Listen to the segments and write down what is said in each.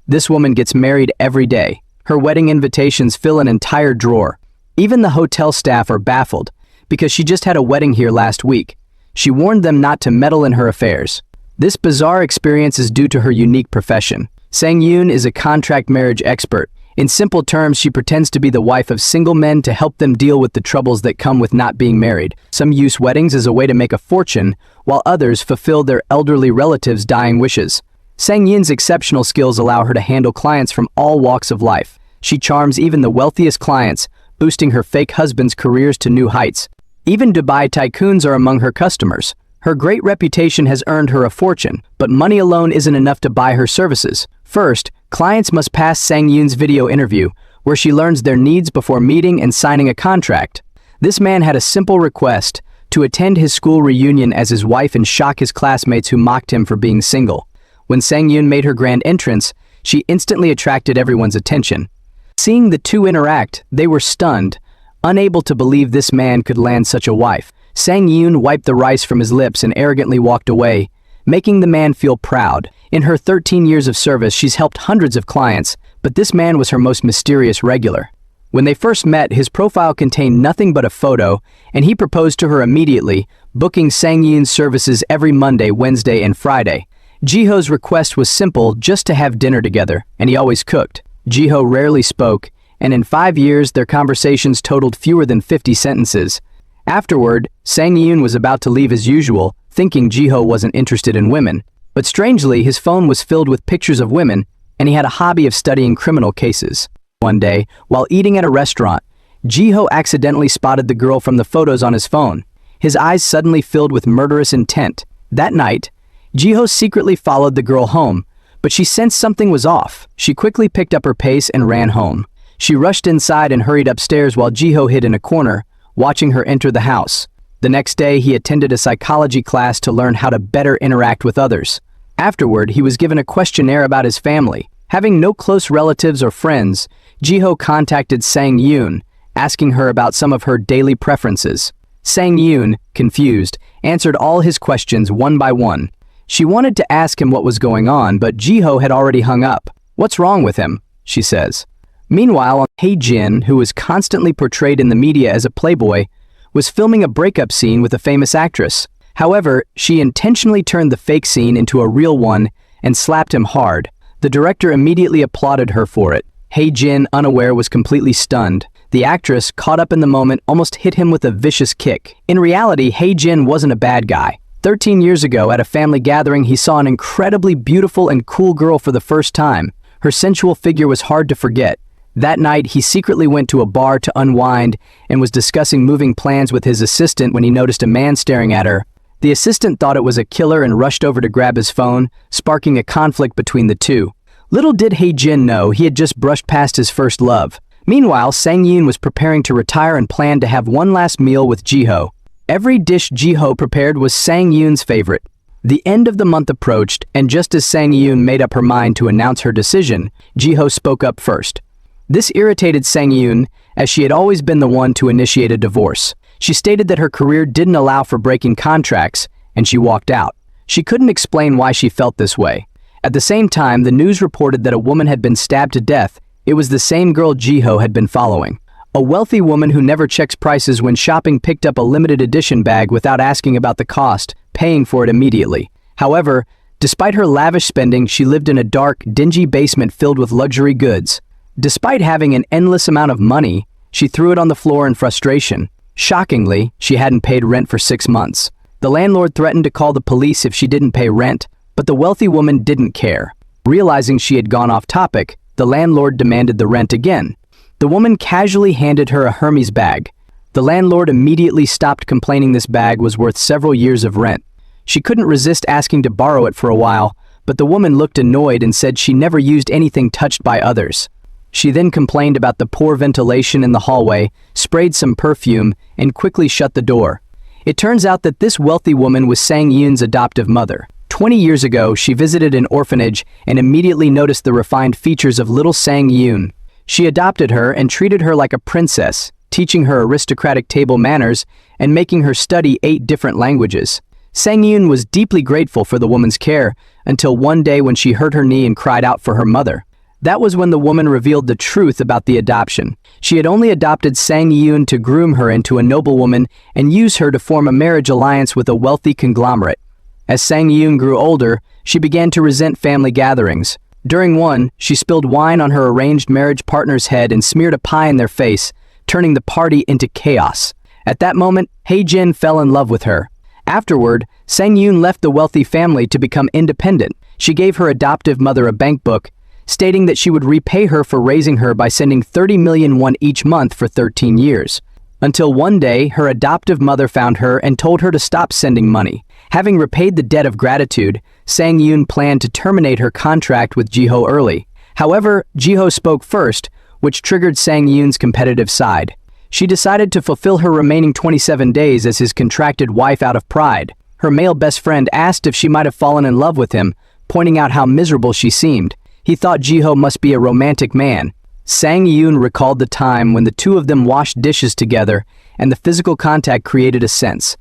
This woman gets married every day. Her wedding invitations fill an entire drawer. Even the hotel staff are baffled, because she just had a wedding here last week. She warned them not to meddle in her affairs. This bizarre experience is due to her unique profession. Sang Yoon is a contract marriage expert. In simple terms, she pretends to be the wife of single men to help them deal with the troubles that come with not being married. Some use weddings as a way to make a fortune, while others fulfill their elderly relatives' dying wishes. Sang Yoon's exceptional skills allow her to handle clients from all walks of life. She charms even the wealthiest clients, boosting her fake husband's careers to new heights. Even Dubai tycoons are among her customers. Her great reputation has earned her a fortune, but money alone isn't enough to buy her services. First, clients must pass Sang Yoon's video interview, where she learns their needs before meeting and signing a contract. This man had a simple request: to attend his school reunion as his wife and shock his classmates who mocked him for being single. When Sang Yoon made her grand entrance, she instantly attracted everyone's attention. Seeing the two interact, they were stunned, unable to believe this man could land such a wife. Sang Yoon wiped the rice from his lips and arrogantly walked away, making the man feel proud. In her 13 years of service, she's helped hundreds of clients, but this man was her most mysterious regular. When they first met, his profile contained nothing but a photo, and he proposed to her immediately, booking Sang Yoon's services every Monday, Wednesday, and Friday. Jiho's request was simple: just to have dinner together, and he always cooked. Jiho rarely spoke, and in 5 years their conversations totaled fewer than 50 sentences. Afterward, Sang Yoon was about to leave as usual, thinking Jiho wasn't interested in women. But strangely, his phone was filled with pictures of women, and he had a hobby of studying criminal cases. One day, while eating at a restaurant, Jiho accidentally spotted the girl from the photos on his phone. His eyes suddenly filled with murderous intent. That night, Jiho secretly followed the girl home, but she sensed something was off. She quickly picked up her pace and ran home. She rushed inside and hurried upstairs while Jiho hid in a corner, watching her enter the house. The next day, he attended a psychology class to learn how to better interact with others. Afterward, he was given a questionnaire about his family. Having no close relatives or friends, Jiho contacted Sang Yoon, asking her about some of her daily preferences. Sang Yoon, confused, answered all his questions one by one. She wanted to ask him what was going on, but Jiho had already hung up. "What's wrong with him?" she says. Meanwhile, Hae Jin, who was constantly portrayed in the media as a playboy, was filming a breakup scene with a famous actress. However, she intentionally turned the fake scene into a real one and slapped him hard. The director immediately applauded her for it. Hae Jin, unaware, was completely stunned. The actress, caught up in the moment, almost hit him with a vicious kick. In reality, Hae Jin wasn't a bad guy. 13 years ago, at a family gathering, he saw an incredibly beautiful and cool girl for the first time. Her sensual figure was hard to forget. That night, he secretly went to a bar to unwind and was discussing moving plans with his assistant when he noticed a man staring at her. The assistant thought it was a killer and rushed over to grab his phone, sparking a conflict between the two. Little did Hae Jin know he had just brushed past his first love. Meanwhile, Sang Yoon was preparing to retire and planned to have one last meal with Jiho. Every dish Jiho prepared was Sang Yoon's favorite. The end of the month approached, and just as Sang Yoon made up her mind to announce her decision, Jiho spoke up first. This irritated Sang Yoon, as she had always been the one to initiate a divorce. She stated that her career didn't allow for breaking contracts, and she walked out. She couldn't explain why she felt this way. At the same time, the news reported that a woman had been stabbed to death. It was the same girl Jiho had been following. A wealthy woman who never checks prices when shopping picked up a limited edition bag without asking about the cost, paying for it immediately. However, despite her lavish spending, she lived in a dark, dingy basement filled with luxury goods. Despite having an endless amount of money, she threw it on the floor in frustration. Shockingly, she hadn't paid rent for 6 months. The landlord threatened to call the police if she didn't pay rent, but the wealthy woman didn't care. Realizing she had gone off topic, the landlord demanded the rent again. The woman casually handed her a Hermes bag. The landlord immediately stopped, complaining this bag was worth several years of rent. She couldn't resist asking to borrow it for a while, but the woman looked annoyed and said she never used anything touched by others. She then complained about the poor ventilation in the hallway, sprayed some perfume, and quickly shut the door. It turns out that this wealthy woman was Sang Yoon's adoptive mother. 20 years ago, she visited an orphanage and immediately noticed the refined features of little Sang Yoon. She adopted her and treated her like a princess, teaching her aristocratic table manners and making her study 8 different languages. Sang Yoon was deeply grateful for the woman's care until one day when she hurt her knee and cried out for her mother. That was when the woman revealed the truth about the adoption. She had only adopted Sang Yoon to groom her into a noblewoman and use her to form a marriage alliance with a wealthy conglomerate. As Sang Yoon grew older, she began to resent family gatherings. During one, she spilled wine on her arranged marriage partner's head and smeared a pie in their face, turning the party into chaos. At that moment, Hae-jin fell in love with her. Afterward, Sang Yoon left the wealthy family to become independent. She gave her adoptive mother a bank book, stating that she would repay her for raising her by sending 30 million won each month for 13 years. Until one day, her adoptive mother found her and told her to stop sending money. Having repaid the debt of gratitude, Sang Yoon planned to terminate her contract with Jiho early. However, Jiho spoke first, which triggered Sang Yoon's competitive side. She decided to fulfill her remaining 27 days as his contracted wife out of pride. Her male best friend asked if she might have fallen in love with him, pointing out how miserable she seemed. He thought Jiho must be a romantic man. Sang Yoon recalled the time when the two of them washed dishes together, and the physical contact created a sense.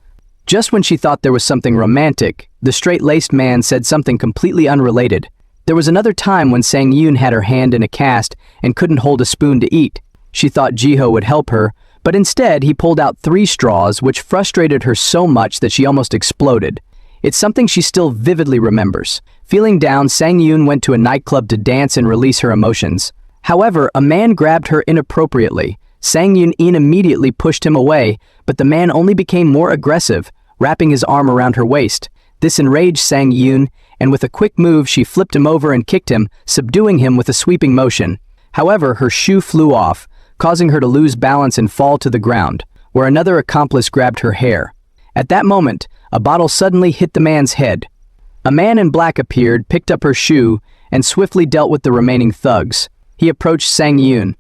Just when she thought there was something romantic, the straight-laced man said something completely unrelated. There was another time when Sang Yoon had her hand in a cast and couldn't hold a spoon to eat. She thought Jiho would help her, but instead he pulled out 3 straws, which frustrated her so much that she almost exploded. It's something she still vividly remembers. Feeling down, Sang Yoon went to a nightclub to dance and release her emotions. However, a man grabbed her inappropriately. Sang Yoon immediately pushed him away, but the man only became more aggressive, wrapping his arm around her waist. This enraged Sang Yoon, and with a quick move she flipped him over and kicked him, subduing him with a sweeping motion. However, her shoe flew off, causing her to lose balance and fall to the ground, where another accomplice grabbed her hair. At that moment, a bottle suddenly hit the man's head. A man in black appeared, picked up her shoe, and swiftly dealt with the remaining thugs. He approached Sang Yoon.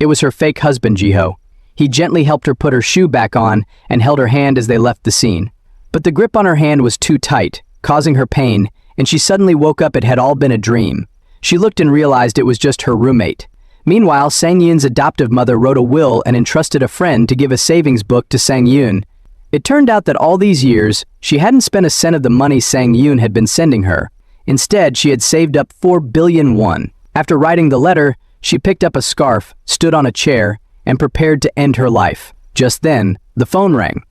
It was her fake husband, Jiho. He gently helped her put her shoe back on and held her hand as they left the scene. But the grip on her hand was too tight, causing her pain, and she suddenly woke up. It had all been a dream. She looked and realized it was just her roommate. Meanwhile, Sang Yoon's adoptive mother wrote a will and entrusted a friend to give a savings book to Sang Yoon. It turned out that all these years, she hadn't spent a cent of the money Sang Yoon had been sending her. Instead, she had saved up 4 billion won. After writing the letter, she picked up a scarf, stood on a chair, and prepared to end her life. Just then, the phone rang.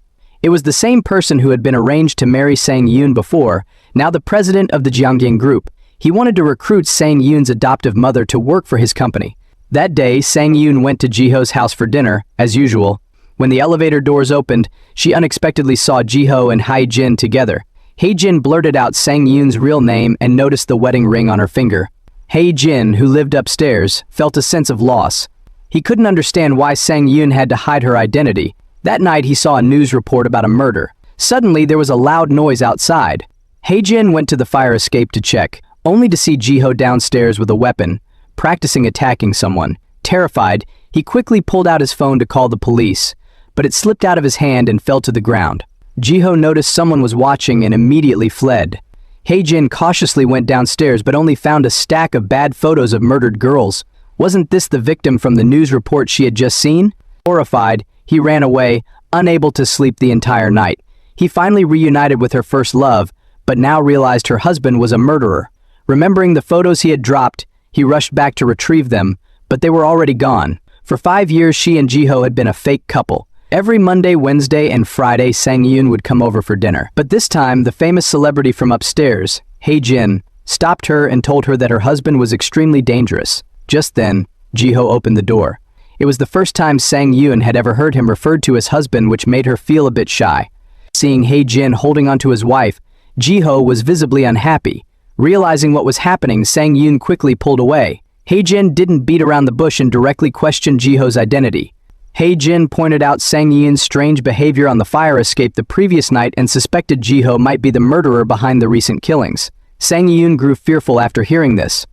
It was the same person who had been arranged to marry Sang Yoon before, now the president of the Jiangyang Group. He wanted to recruit Sang Yoon's adoptive mother to work for his company. That day, Sang Yoon went to Jiho's house for dinner, as usual. When the elevator doors opened, she unexpectedly saw Jiho and Hae-jin together. Hae-jin blurted out Sang Yoon's real name and noticed the wedding ring on her finger. Hae-jin, who lived upstairs, felt a sense of loss. He couldn't understand why Sang Yoon had to hide her identity. That night he saw a news report about a murder. Suddenly there was a loud noise outside. Hae-jin went to the fire escape to check, only to see Jiho downstairs with a weapon, practicing attacking someone. Terrified, he quickly pulled out his phone to call the police, but it slipped out of his hand and fell to the ground. Jiho noticed someone was watching and immediately fled. Hae-jin cautiously went downstairs but only found a stack of bad photos of murdered girls. Wasn't this the victim from the news report she had just seen? Horrified, he ran away, unable to sleep the entire night. He finally reunited with her first love, but now realized her husband was a murderer. Remembering the photos he had dropped, he rushed back to retrieve them, but they were already gone. For 5 years she and Jiho had been a fake couple. Every Monday, Wednesday, and Friday Sang Yoon would come over for dinner. But this time, the famous celebrity from upstairs, Hae-jin, stopped her and told her that her husband was extremely dangerous. Just then, Jiho opened the door. It was the first time Sang Yoon had ever heard him referred to as husband, which made her feel a bit shy. Seeing Hae-jin holding onto his wife, Jiho was visibly unhappy. Realizing what was happening, Sang Yoon quickly pulled away. Hae-jin didn't beat around the bush and directly questioned Jiho's identity. Hae-jin pointed out Sang Yoon's strange behavior on the fire escape the previous night and suspected Jiho might be the murderer behind the recent killings. Sang Yoon grew fearful after hearing this.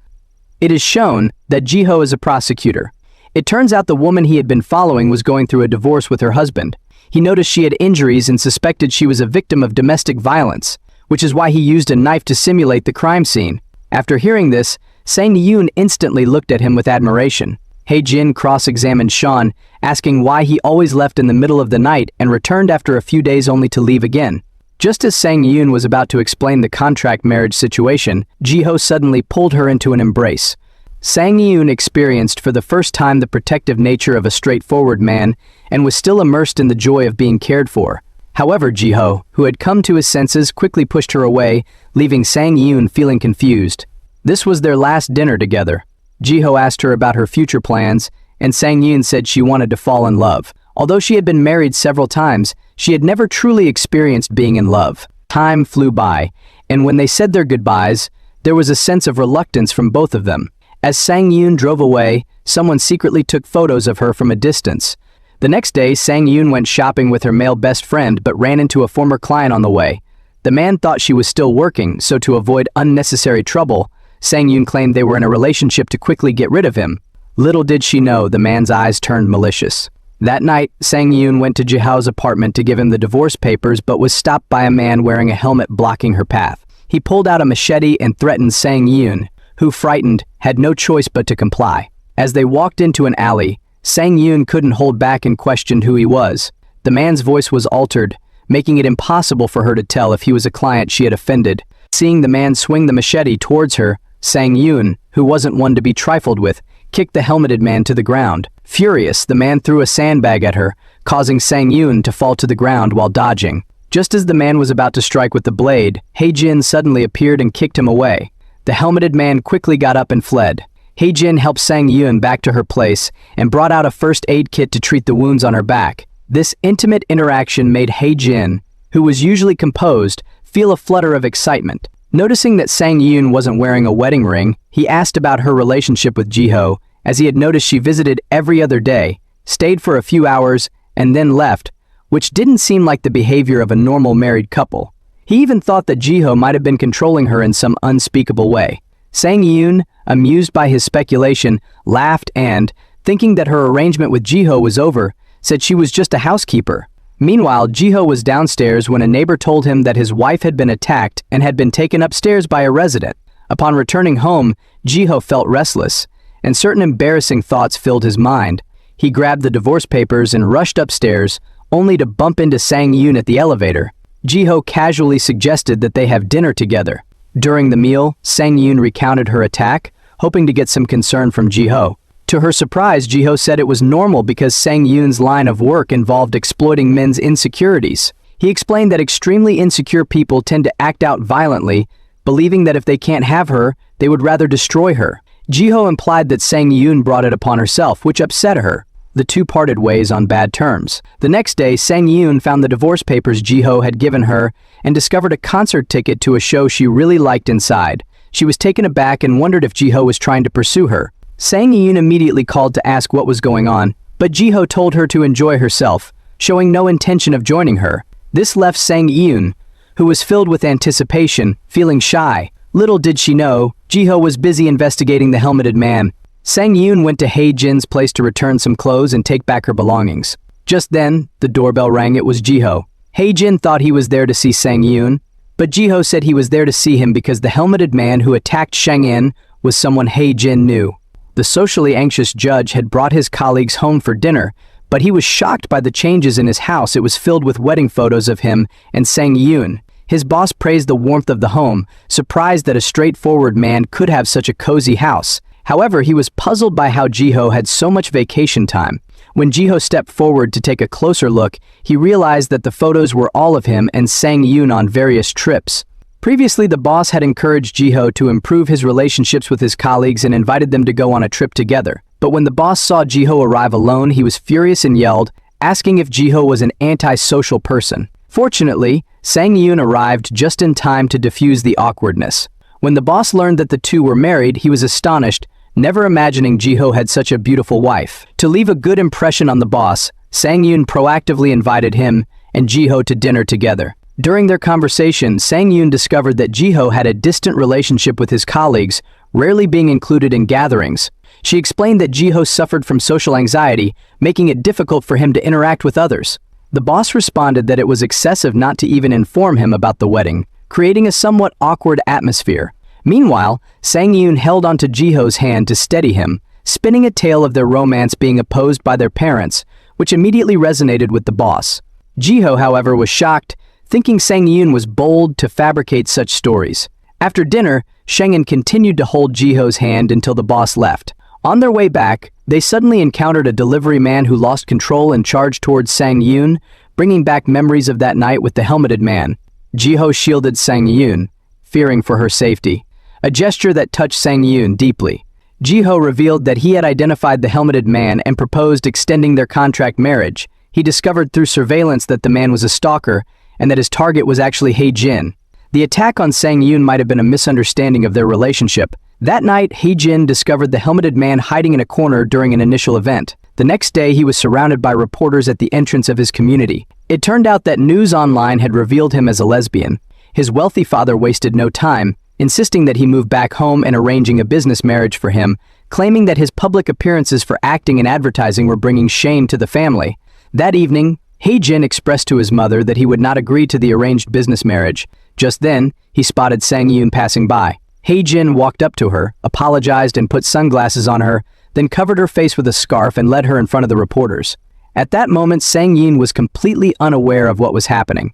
It is shown that Jiho is a prosecutor. It turns out the woman he had been following was going through a divorce with her husband. He noticed she had injuries and suspected she was a victim of domestic violence, which is why he used a knife to simulate the crime scene. After hearing this, Sang Yoon instantly looked at him with admiration. Hae-jin cross-examined Sean, asking why he always left in the middle of the night and returned after a few days only to leave again. Just as Sang Yoon was about to explain the contract marriage situation, Jiho suddenly pulled her into an embrace. Sang Yoon experienced for the first time the protective nature of a straightforward man and was still immersed in the joy of being cared for. However, Ji-ho, who had come to his senses, quickly pushed her away, leaving Sang Yoon feeling confused. This was their last dinner together. Ji-ho asked her about her future plans, and Sang Yoon said she wanted to fall in love. Although she had been married several times, she had never truly experienced being in love. Time flew by, and when they said their goodbyes, there was a sense of reluctance from both of them. As Sang Yoon drove away, someone secretly took photos of her from a distance. The next day, Sang Yoon went shopping with her male best friend but ran into a former client on the way. The man thought she was still working, so to avoid unnecessary trouble, Sang Yoon claimed they were in a relationship to quickly get rid of him. Little did she know the man's eyes turned malicious. That night, Sang Yoon went to Ji-ho's apartment to give him the divorce papers but was stopped by a man wearing a helmet blocking her path. He pulled out a machete and threatened Sang Yoon, who, frightened, had no choice but to comply. As they walked into an alley, Sang Yoon couldn't hold back and questioned who he was. The man's voice was altered, making it impossible for her to tell if he was a client she had offended. Seeing the man swing the machete towards her, Sang Yoon, who wasn't one to be trifled with, kicked the helmeted man to the ground. Furious, the man threw a sandbag at her, causing Sang Yoon to fall to the ground while dodging. Just as the man was about to strike with the blade, Hae-jin suddenly appeared and kicked him away. The helmeted man quickly got up and fled. Hae-jin helped Sang Yoon back to her place and brought out a first aid kit to treat the wounds on her back. This intimate interaction made Hae-jin, who was usually composed, feel a flutter of excitement. Noticing that Sang Yoon wasn't wearing a wedding ring, he asked about her relationship with Ji-ho, as he had noticed she visited every other day, stayed for a few hours, and then left, which didn't seem like the behavior of a normal married couple. He even thought that Ji-ho might have been controlling her in some unspeakable way. Sang Yoon, amused by his speculation, laughed and, thinking that her arrangement with Ji-ho was over, said she was just a housekeeper. Meanwhile, Ji-ho was downstairs when a neighbor told him that his wife had been attacked and had been taken upstairs by a resident. Upon returning home, Ji-ho felt restless, and certain embarrassing thoughts filled his mind. He grabbed the divorce papers and rushed upstairs, only to bump into Sang Yoon at the elevator. Ji-ho casually suggested that they have dinner together. During the meal, Sang Yoon recounted her attack, hoping to get some concern from Ji-ho. To her surprise, Ji-ho said it was normal because Sang Yoon's line of work involved exploiting men's insecurities. He explained that extremely insecure people tend to act out violently, believing that if they can't have her, they would rather destroy her. Ji-ho implied that Sang Yoon brought it upon herself, which upset her. The two parted ways on bad terms. The next day, Sang Yoon found the divorce papers Ji-ho had given her and discovered a concert ticket to a show she really liked inside. She was taken aback and wondered if Ji-ho was trying to pursue her. Sang Yoon immediately called to ask what was going on, but Ji-ho told her to enjoy herself, showing no intention of joining her. This left Sang Yoon, who was filled with anticipation, feeling shy. Little did she know, Ji-ho was busy investigating the helmeted man. Sang Yoon went to Hae-jin's place to return some clothes and take back her belongings. Just then, the doorbell rang. It was Ji-ho. Hae-jin thought he was there to see Sang Yoon, but Ji-ho said he was there to see him because the helmeted man who attacked Shang-in was someone Hae-jin knew. The socially anxious judge had brought his colleagues home for dinner, but he was shocked by the changes in his house. It was filled with wedding photos of him and Sang Yoon. His boss praised the warmth of the home, surprised that a straightforward man could have such a cozy house. However, he was puzzled by how Ji-ho had so much vacation time. When Ji-ho stepped forward to take a closer look, he realized that the photos were all of him and Sang Yoon on various trips. Previously, the boss had encouraged Ji-ho to improve his relationships with his colleagues and invited them to go on a trip together. But when the boss saw Ji-ho arrive alone, he was furious and yelled, asking if Ji-ho was an antisocial person. Fortunately, Sang Yoon arrived just in time to diffuse the awkwardness. When the boss learned that the two were married, he was astonished, never imagining Ji-ho had such a beautiful wife. To leave a good impression on the boss, Sang Yoon proactively invited him and Ji-ho to dinner together. During their conversation, Sang Yoon discovered that Ji-ho had a distant relationship with his colleagues, rarely being included in gatherings. She explained that Ji-ho suffered from social anxiety, making it difficult for him to interact with others. The boss responded that it was excessive not to even inform him about the wedding, creating a somewhat awkward atmosphere. Meanwhile, Sang Yoon held onto Ji-ho's hand to steady him, spinning a tale of their romance being opposed by their parents, which immediately resonated with the boss. Ji-ho, however, was shocked, thinking Sang Yoon was bold to fabricate such stories. After dinner, Shengin continued to hold Jiho's hand until the boss left. On their way back, they suddenly encountered a delivery man who lost control and charged towards Sang Yoon, bringing back memories of that night with the helmeted man. Jiho shielded Sang Yoon, fearing for her safety, a gesture that touched Sang Yoon deeply. Jiho revealed that he had identified the helmeted man and proposed extending their contract marriage. He discovered through surveillance that the man was a stalker and that his target was actually He-jin. The attack on Sang Yoon might have been a misunderstanding of their relationship. That night, He-jin discovered the helmeted man hiding in a corner during an initial event. The next day, he was surrounded by reporters at the entrance of his community. It turned out that news online had revealed him as a lesbian. His wealthy father wasted no time, insisting that he move back home and arranging a business marriage for him, claiming that his public appearances for acting and advertising were bringing shame to the family. That evening, He-jin expressed to his mother that he would not agree to the arranged business marriage. Just then, he spotted Sang Yoon passing by. He-jin walked up to her, apologized and put sunglasses on her, then covered her face with a scarf and led her in front of the reporters. At that moment, Sang Yoon was completely unaware of what was happening.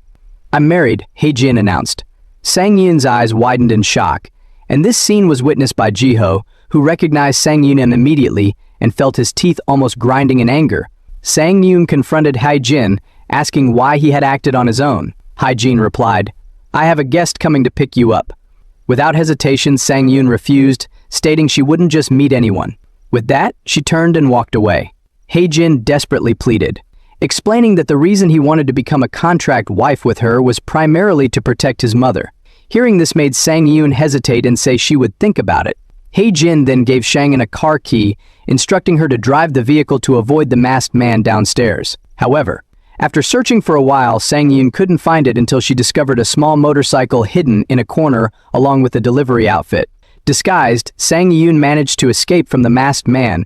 "I'm married," He-jin announced. Sang Yoon's eyes widened in shock, and this scene was witnessed by Jiho, who recognized Sang Yoon immediately and felt his teeth almost grinding in anger. Sang Yoon confronted He-jin, asking why he had acted on his own. He-jin replied, "I have a guest coming to pick you up." Without hesitation, Sang Yoon refused, stating she wouldn't just meet anyone. With that, she turned and walked away. He-jin desperately pleaded, explaining that the reason he wanted to become a contract wife with her was primarily to protect his mother. Hearing this made Sang Yoon hesitate and say she would think about it. He-jin then gave Shangin a car key, instructing her to drive the vehicle to avoid the masked man downstairs. However, after searching for a while, Sang Yoon couldn't find it until she discovered a small motorcycle hidden in a corner along with a delivery outfit. Disguised, Sang Yoon managed to escape from the masked man.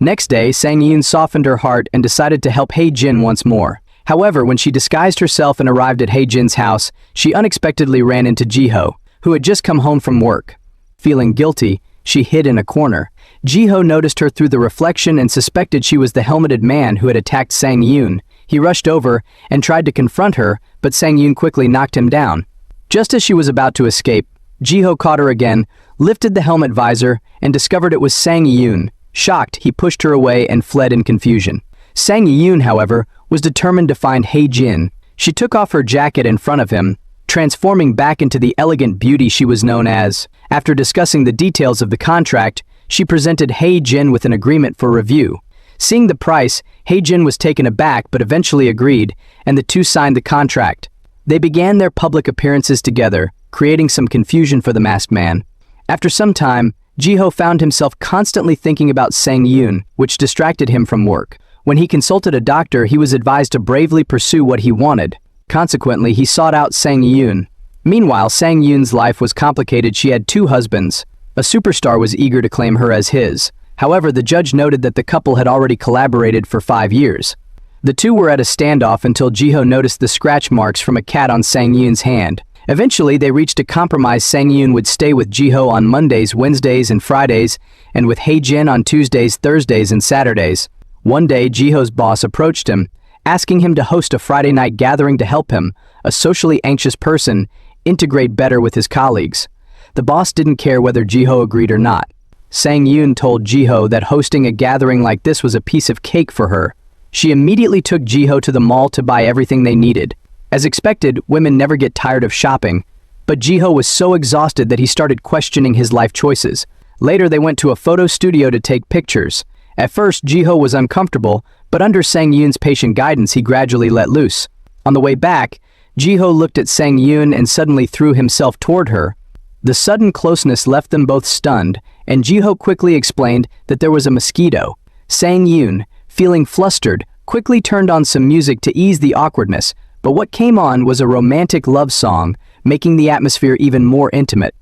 Next day, Sang Yoon softened her heart and decided to help He-jin once more. However, when she disguised herself and arrived at He-jin's house, she unexpectedly ran into Jiho, who had just come home from work. Feeling guilty, she hid in a corner. Jiho noticed her through the reflection and suspected she was the helmeted man who had attacked Sang Yoon. He rushed over and tried to confront her, but Sang Yoon quickly knocked him down. Just as she was about to escape, Jiho caught her again, lifted the helmet visor, and discovered it was Sang Yoon. Shocked, he pushed her away and fled in confusion. Sang Yoon, however, was determined to find He-jin. She took off her jacket in front of him, transforming back into the elegant beauty she was known as. After discussing the details of the contract, she presented He-jin with an agreement for review. Seeing the price, He-jin was taken aback but eventually agreed, and the two signed the contract. They began their public appearances together, creating some confusion for the masked man. After some time, Jiho found himself constantly thinking about Sang Yoon, which distracted him from work. When he consulted a doctor, he was advised to bravely pursue what he wanted. Consequently, he sought out Sang Yoon. Meanwhile, Sang Yoon's life was complicated. She had two husbands. A superstar was eager to claim her as his. However, the judge noted that the couple had already collaborated for 5 years. The two were at a standoff until Jiho noticed the scratch marks from a cat on Sang Yoon's hand. Eventually, they reached a compromise. Sang Yoon would stay with Jiho on Mondays, Wednesdays, and Fridays, and with He-jin on Tuesdays, Thursdays, and Saturdays. One day, Jiho's boss approached him, asking him to host a Friday night gathering to help him, a socially anxious person, integrate better with his colleagues. The boss didn't care whether Jiho agreed or not. Sang Yoon told Jiho that hosting a gathering like this was a piece of cake for her. She immediately took Jiho to the mall to buy everything they needed. As expected, women never get tired of shopping, but Jiho was so exhausted that he started questioning his life choices. Later, they went to a photo studio to take pictures. At first, Jiho was uncomfortable, but under Sang Yoon's patient guidance, he gradually let loose. On the way back, Jiho looked at Sang Yoon and suddenly threw himself toward her. The sudden closeness left them both stunned, and Jiho quickly explained that there was a mosquito. Sang Yoon, feeling flustered, quickly turned on some music to ease the awkwardness, but what came on was a romantic love song, making the atmosphere even more intimate.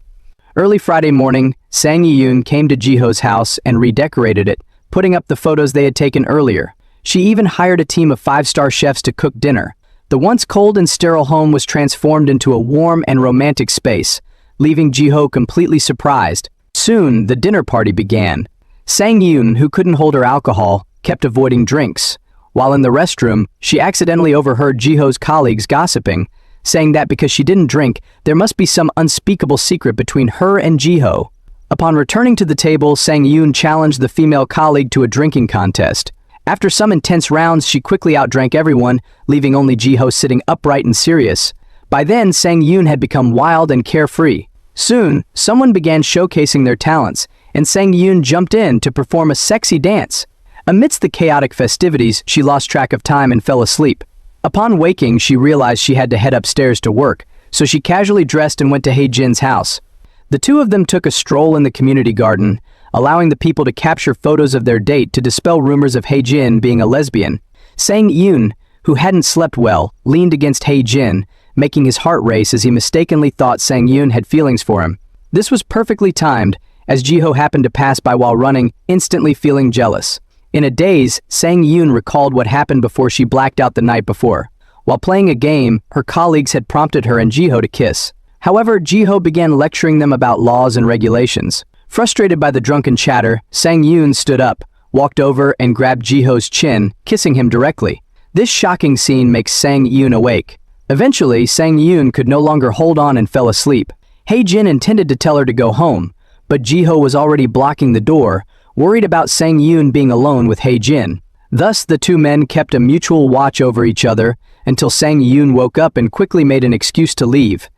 Early Friday morning, Sang Yoon came to Jiho's house and redecorated it, putting up the photos they had taken earlier. She even hired a team of 5-star chefs to cook dinner. The once cold and sterile home was transformed into a warm and romantic space, leaving Jiho completely surprised. Soon, the dinner party began. Sang Yoon, who couldn't hold her alcohol, kept avoiding drinks. While in the restroom, she accidentally overheard Jiho's colleagues gossiping. saying that because she didn't drink, there must be some unspeakable secret between her and Jiho. Upon returning to the table, Sang-yoon challenged the female colleague to a drinking contest. After some intense rounds, she quickly outdrank everyone, leaving only Jiho sitting upright and serious. By then, Sang-yoon had become wild and carefree. Soon, someone began showcasing their talents, and Sang-yoon jumped in to perform a sexy dance. Amidst the chaotic festivities, she lost track of time and fell asleep. Upon waking, she realized she had to head upstairs to work, so she casually dressed and went to Hae-jin's house. The two of them took a stroll in the community garden, allowing the people to capture photos of their date to dispel rumors of Hae-jin being a lesbian. Sang-yoon, who hadn't slept well, leaned against Hae-jin, making his heart race as he mistakenly thought Sang-yoon had feelings for him. This was perfectly timed, as Jiho happened to pass by while running, instantly feeling jealous. In a daze, Sang-yoon recalled what happened before she blacked out the night before. While playing a game, her colleagues had prompted her and Jiho to kiss. However, Jiho began lecturing them about laws and regulations. Frustrated by the drunken chatter, Sang-yoon stood up, walked over and grabbed Jiho's chin, kissing him directly. This shocking scene makes Sang-yoon awake. Eventually, Sang-yoon could no longer hold on and fell asleep. Hae-jin intended to tell her to go home, but Jiho was already blocking the door, worried about Sang-yoon being alone with Hae-jin. Thus, the two men kept a mutual watch over each other until Sang-yoon woke up and quickly made an excuse to leave.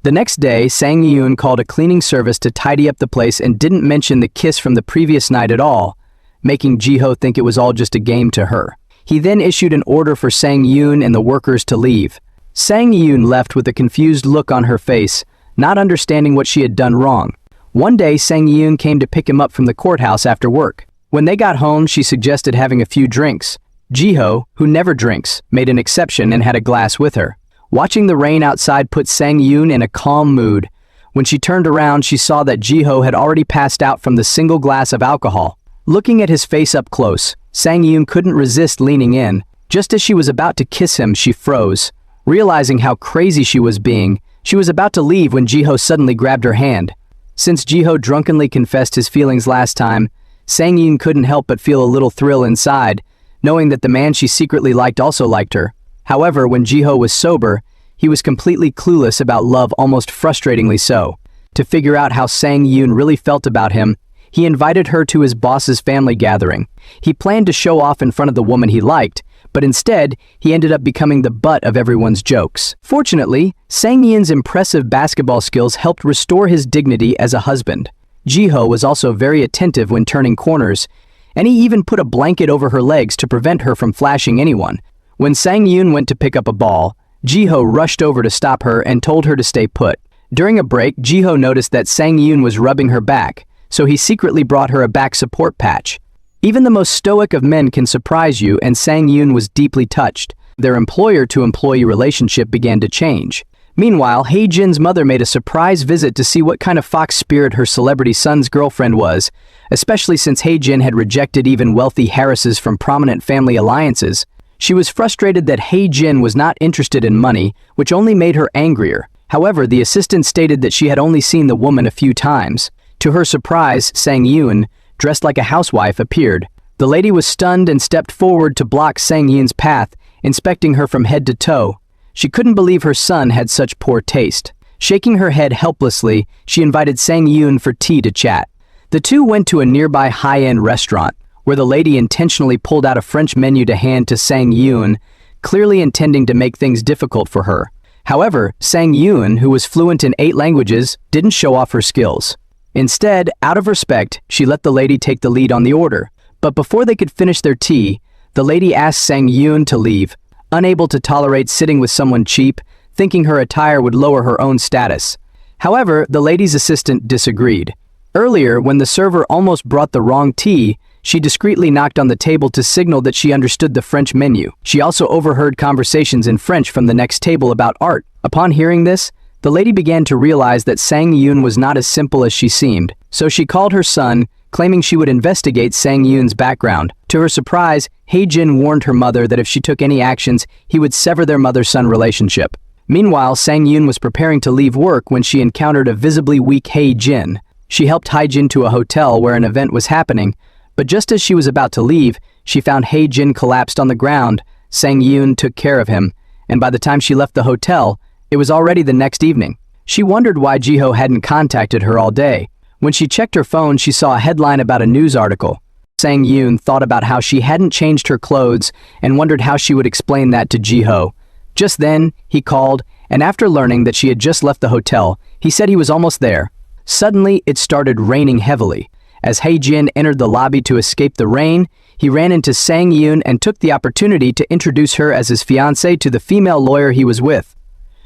The next day, Sang-yoon called a cleaning service to tidy up the place and didn't mention the kiss from the previous night at all, making Jiho think it was all just a game to her. He then issued an order for Sang-yoon and the workers to leave. Sang-yoon left with a confused look on her face, not understanding what she had done wrong. One day, Sang-yoon came to pick him up from the courthouse after work. When they got home, she suggested having a few drinks. Jiho, who never drinks, made an exception and had a glass with her. Watching the rain outside put Sang-yoon in a calm mood. When she turned around, she saw that Jiho had already passed out from the single glass of alcohol. Looking at his face up close, Sang-yoon couldn't resist leaning in. Just as she was about to kiss him, she froze. Realizing how crazy she was being, she was about to leave when Jiho suddenly grabbed her hand. Since Jiho drunkenly confessed his feelings last time, Sang-yoon couldn't help but feel a little thrill inside, knowing that the man she secretly liked also liked her. However, when Jiho was sober, he was completely clueless about love, almost frustratingly so. To figure out how Sang-yoon really felt about him, he invited her to his boss's family gathering. He planned to show off in front of the woman he liked, but instead, he ended up becoming the butt of everyone's jokes. Fortunately, Sang-yoon's impressive basketball skills helped restore his dignity as a husband. Jiho was also very attentive when turning corners, and he even put a blanket over her legs to prevent her from flashing anyone. When Sang-yoon went to pick up a ball, Jiho rushed over to stop her and told her to stay put. During a break, Jiho noticed that Sang-yoon was rubbing her back, so he secretly brought her a back support patch. Even the most stoic of men can surprise you, and Sang-yoon was deeply touched. Their employer-to-employee relationship began to change. Meanwhile, Hae-jin's mother made a surprise visit to see what kind of fox spirit her celebrity son's girlfriend was, especially since Hae-jin had rejected even wealthy heiresses from prominent family alliances. She was frustrated that Hae-jin was not interested in money, which only made her angrier. However, the assistant stated that she had only seen the woman a few times. To her surprise, Sang-yoon, dressed like a housewife, appeared. The lady was stunned and stepped forward to block Sang-yoon's path, inspecting her from head to toe. She couldn't believe her son had such poor taste. Shaking her head helplessly, she invited Sang-yoon for tea to chat. The two went to a nearby high-end restaurant, where the lady intentionally pulled out a French menu to hand to Sang-yoon, clearly intending to make things difficult for her. However, Sang-yoon, who was fluent in 8 languages, didn't show off her skills. Instead, out of respect, she let the lady take the lead on the order. But before they could finish their tea, the lady asked Sang-yoon to leave, unable to tolerate sitting with someone cheap, thinking her attire would lower her own status. However, the lady's assistant disagreed. Earlier, when the server almost brought the wrong tea, she discreetly knocked on the table to signal that she understood the French menu. She also overheard conversations in French from the next table about art. Upon hearing this, the lady began to realize that Sang-yoon was not as simple as she seemed, so she called her son, claiming she would investigate Sang-yoon's background. To her surprise, Hae-jin warned her mother that if she took any actions, he would sever their mother-son relationship. Meanwhile, Sang-yoon was preparing to leave work when she encountered a visibly weak Hae-jin. She helped Hae-jin to a hotel where an event was happening, but just as she was about to leave, she found Hae-jin collapsed on the ground. Sang-yoon took care of him, and by the time she left the hotel, It was already the next evening. She wondered why Jiho hadn't contacted her all day. When she checked her phone, she saw a headline about a news article. Sang Yoon thought about how she hadn't changed her clothes and wondered how she would explain that to Jiho. Just then, he called, and after learning that she had just left the hotel, he said he was almost there. Suddenly, it started raining heavily. As Hae-jin entered the lobby to escape the rain, he ran into Sang Yoon and took the opportunity to introduce her as his fiancée to the female lawyer he was with.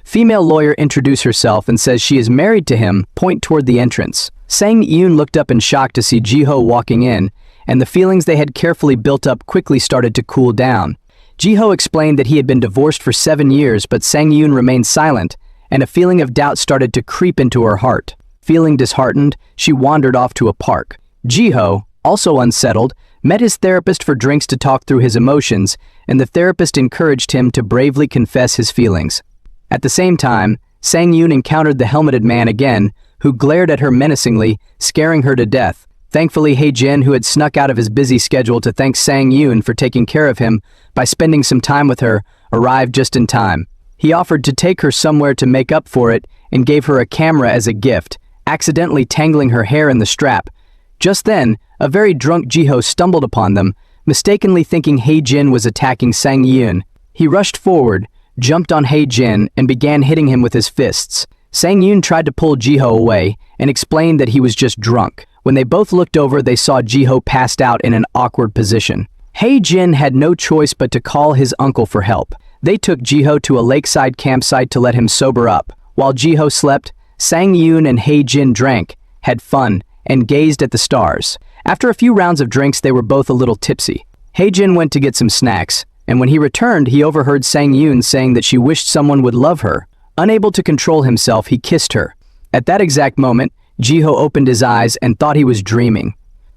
Female lawyer introduced herself and says she is married to him, point toward the entrance. Sang Yoon looked up in shock to see Jiho walking in, and the feelings they had carefully built up quickly started to cool down. Jiho explained that he had been divorced for 7 years, but Sang Yoon remained silent, and a feeling of doubt started to creep into her heart. Feeling disheartened, she wandered off to a park. Jiho, also unsettled, met his therapist for drinks to talk through his emotions, and the therapist encouraged him to bravely confess his feelings. At the same time, Sang Yoon encountered the helmeted man again, who glared at her menacingly, scaring her to death. Thankfully, Hae-jin, who had snuck out of his busy schedule to thank Sang Yoon for taking care of him by spending some time with her, arrived just in time. He offered to take her somewhere to make up for it and gave her a camera as a gift, accidentally tangling her hair in the strap. Just then, a very drunk Jiho stumbled upon them, mistakenly thinking Hae-jin was attacking Sang Yoon. He rushed forward, jumped on Hae-jin, and began hitting him with his fists. Sang Yoon tried to pull Jiho away and explained that he was just drunk. When they both looked over, they saw Jiho passed out in an awkward position. Hae-jin had no choice but to call his uncle for help. They took Jiho to a lakeside campsite to let him sober up. While Jiho slept, Sang Yoon and Hae-jin drank, had fun, and gazed at the stars. After a few rounds of drinks, they were both a little tipsy. Hae-jin went to get some snacks, and when he returned, he overheard Sang Yoon saying that she wished someone would love her. Unable to control himself, he kissed her. At that exact moment, Jiho opened his eyes and thought he was dreaming.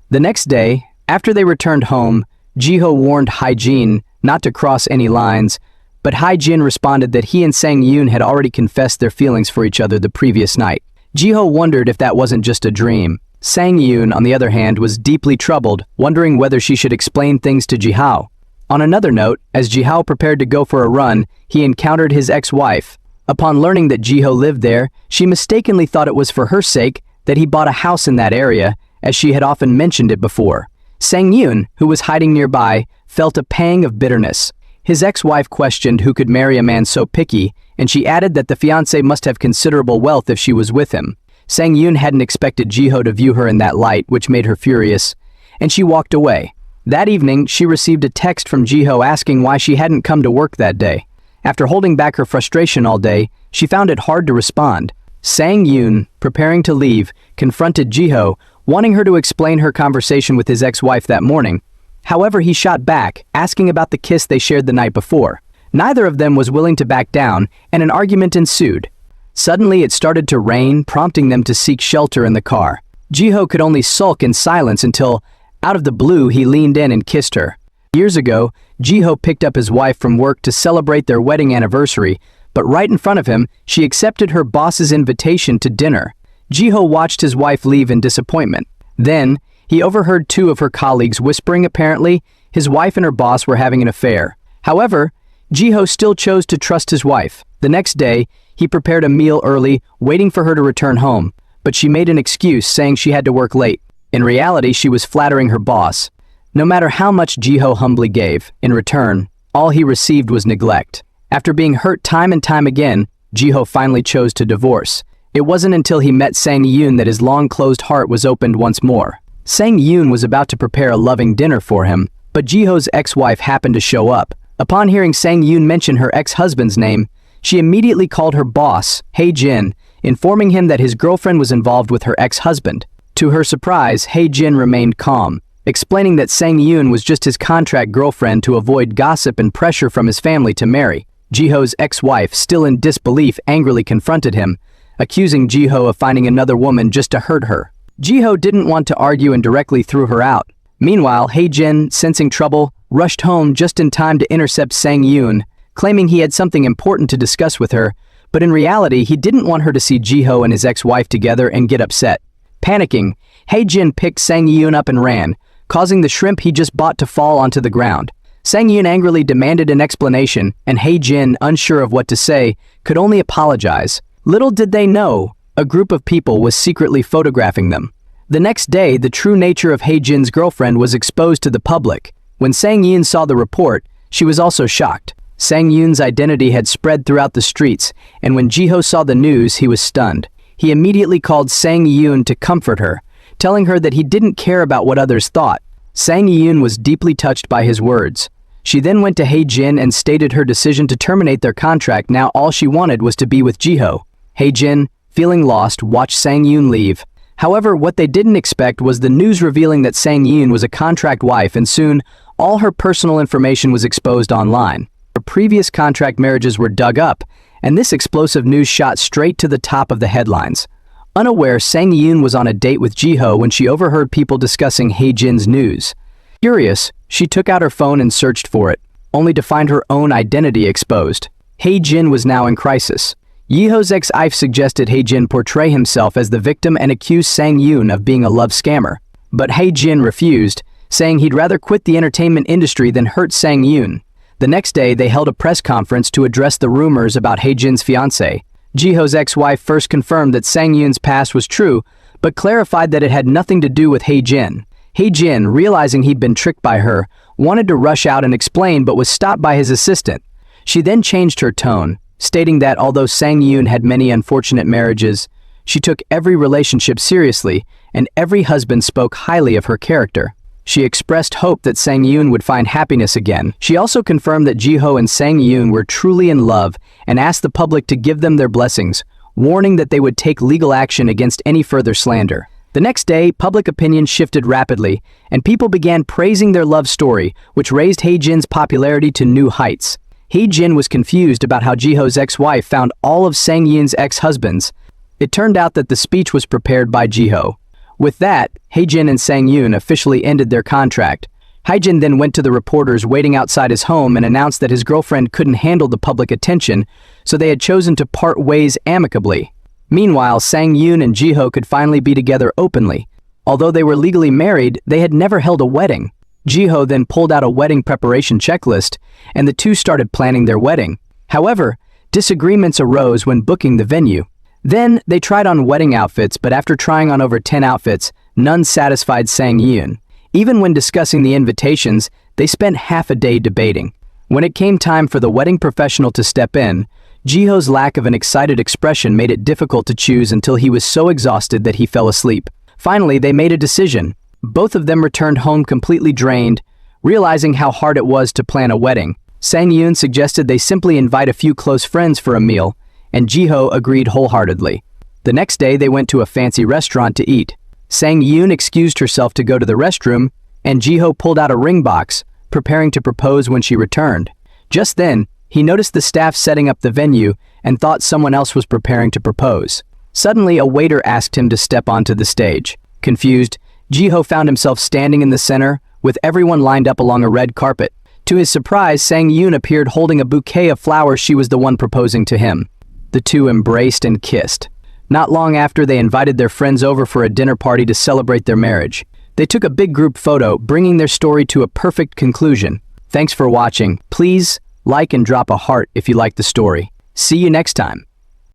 The next day, after they returned home, Jiho warned Hae-jin not to cross any lines, but Hae-jin responded that he and Sang Yoon had already confessed their feelings for each other the previous night. Jiho wondered if that wasn't just a dream. Sang Yoon, on the other hand, was deeply troubled, wondering whether she should explain things to Jiho. On another note, as Jiho prepared to go for a run, he encountered his ex-wife. Upon learning that Jiho lived there, she mistakenly thought it was for her sake that he bought a house in that area, as she had often mentioned it before. Sang Yoon, who was hiding nearby, felt a pang of bitterness. His ex-wife questioned who could marry a man so picky, and she added that the fiancé must have considerable wealth if she was with him. Sang Yoon hadn't expected Jiho to view her in that light, which made her furious, and she walked away. That evening, she received a text from Jiho asking why she hadn't come to work that day. After holding back her frustration all day, she found it hard to respond. Sang Yoon, preparing to leave, confronted Jiho, wanting her to explain her conversation with his ex-wife that morning. However, he shot back, asking about the kiss they shared the night before. Neither of them was willing to back down, and an argument ensued. Suddenly, it started to rain, prompting them to seek shelter in the car. Jiho could only sulk in silence until, out of the blue, he leaned in and kissed her. Years ago, Jiho picked up his wife from work to celebrate their wedding anniversary, but right in front of him, she accepted her boss's invitation to dinner. Jiho watched his wife leave in disappointment. Then, he overheard two of her colleagues whispering apparently his wife and her boss were having an affair. However, Jiho still chose to trust his wife. The next day, he prepared a meal early, waiting for her to return home, but she made an excuse saying she had to work late. In reality, she was flattering her boss. No matter how much Jiho humbly gave, in return, all he received was neglect. After being hurt time and time again, Jiho finally chose to divorce. It wasn't until he met Sang Yoon that his long-closed heart was opened once more. Sang Yoon was about to prepare a loving dinner for him, but Jiho's ex-wife happened to show up. Upon hearing Sang Yoon mention her ex-husband's name, she immediately called her boss, Hae-jin, informing him that his girlfriend was involved with her ex-husband. To her surprise, Hae-jin remained calm, explaining that Sang Yoon was just his contract girlfriend to avoid gossip and pressure from his family to marry. Jiho's ex-wife, still in disbelief, angrily confronted him, accusing Jiho of finding another woman just to hurt her. Jiho didn't want to argue and directly threw her out. Meanwhile, Hae-jin, sensing trouble, rushed home just in time to intercept Sang Yoon, claiming he had something important to discuss with her, but in reality, he didn't want her to see Jiho and his ex-wife together and get upset. Panicking, Hae-jin picked Sang Yoon up and ran, causing the shrimp he just bought to fall onto the ground. Sang Yoon angrily demanded an explanation, and Hae-jin, unsure of what to say, could only apologize. Little did they know, a group of people was secretly photographing them. The next day, the true nature of Hae-jin's girlfriend was exposed to the public. When Sang Yoon saw the report, she was also shocked. Sang Yoon's identity had spread throughout the streets, and when Jiho saw the news, he was stunned. He immediately called Sang Yoon to comfort her, telling her that he didn't care about what others thought. Sang Yoon was deeply touched by his words. She then went to Hae-jin and stated her decision to terminate their contract. Now all she wanted was to be with Jiho. Hae-jin, feeling lost, watched Sang Yoon leave. However, what they didn't expect was the news revealing that Sang Yoon was a contract wife, and soon, all her personal information was exposed online. Her previous contract marriages were dug up, and this explosive news shot straight to the top of the headlines. Unaware, Sang Yoon was on a date with Jiho when she overheard people discussing Hae-jin's news. Curious, she took out her phone and searched for it, only to find her own identity exposed. Hae-jin was now in crisis. Jiho's ex-wife suggested Hae-jin portray himself as the victim and accused Sang Yoon of being a love scammer. But Hae-jin refused, saying he'd rather quit the entertainment industry than hurt Sang Yoon. The next day, they held a press conference to address the rumors about Hae-jin's fiancé. Jiho's ex-wife first confirmed that Sang Yoon's past was true, but clarified that it had nothing to do with Hae-jin. Hae-jin, realizing he'd been tricked by her, wanted to rush out and explain but was stopped by his assistant. She then changed her tone, stating that although Sang Yoon had many unfortunate marriages, she took every relationship seriously, and every husband spoke highly of her character. She expressed hope that Sang Yoon would find happiness again. She also confirmed that Jiho and Sang Yoon were truly in love and asked the public to give them their blessings, warning that they would take legal action against any further slander. The next day, public opinion shifted rapidly, and people began praising their love story, which raised Hae-jin's popularity to new heights. Hae-jin was confused about how Jiho's ex-wife found all of Sang Yoon's ex-husbands. It turned out that the speech was prepared by Jiho. With that, Hae-jin and Sang Yoon officially ended their contract. Hae-jin then went to the reporters waiting outside his home and announced that his girlfriend couldn't handle the public attention, so they had chosen to part ways amicably. Meanwhile, Sang Yoon and Jiho could finally be together openly. Although they were legally married, they had never held a wedding. Jiho then pulled out a wedding preparation checklist, and the two started planning their wedding. However, disagreements arose when booking the venue. Then, they tried on wedding outfits, but after trying on over 10 outfits, none satisfied Sang Yoon. Even when discussing the invitations, they spent half a day debating. When it came time for the wedding professional to step in, Jiho's lack of an excited expression made it difficult to choose until he was so exhausted that he fell asleep. Finally, they made a decision. Both of them returned home completely drained, realizing how hard it was to plan a wedding. Sang Yoon suggested they simply invite a few close friends for a meal, and Jiho agreed wholeheartedly. The next day, they went to a fancy restaurant to eat. Sang Yoon excused herself to go to the restroom, and Jiho pulled out a ring box, preparing to propose when she returned. Just then, he noticed the staff setting up the venue and thought someone else was preparing to propose. Suddenly, a waiter asked him to step onto the stage. Confused, Jiho found himself standing in the center, with everyone lined up along a red carpet. To his surprise, Sang Yoon appeared holding a bouquet of flowers. She was the one proposing to him. The two embraced and kissed. Not long after, they invited their friends over for a dinner party to celebrate their marriage. They took a big group photo, bringing their story to a perfect conclusion. Thanks for watching. Please like and drop a heart if you like the story. See you next time.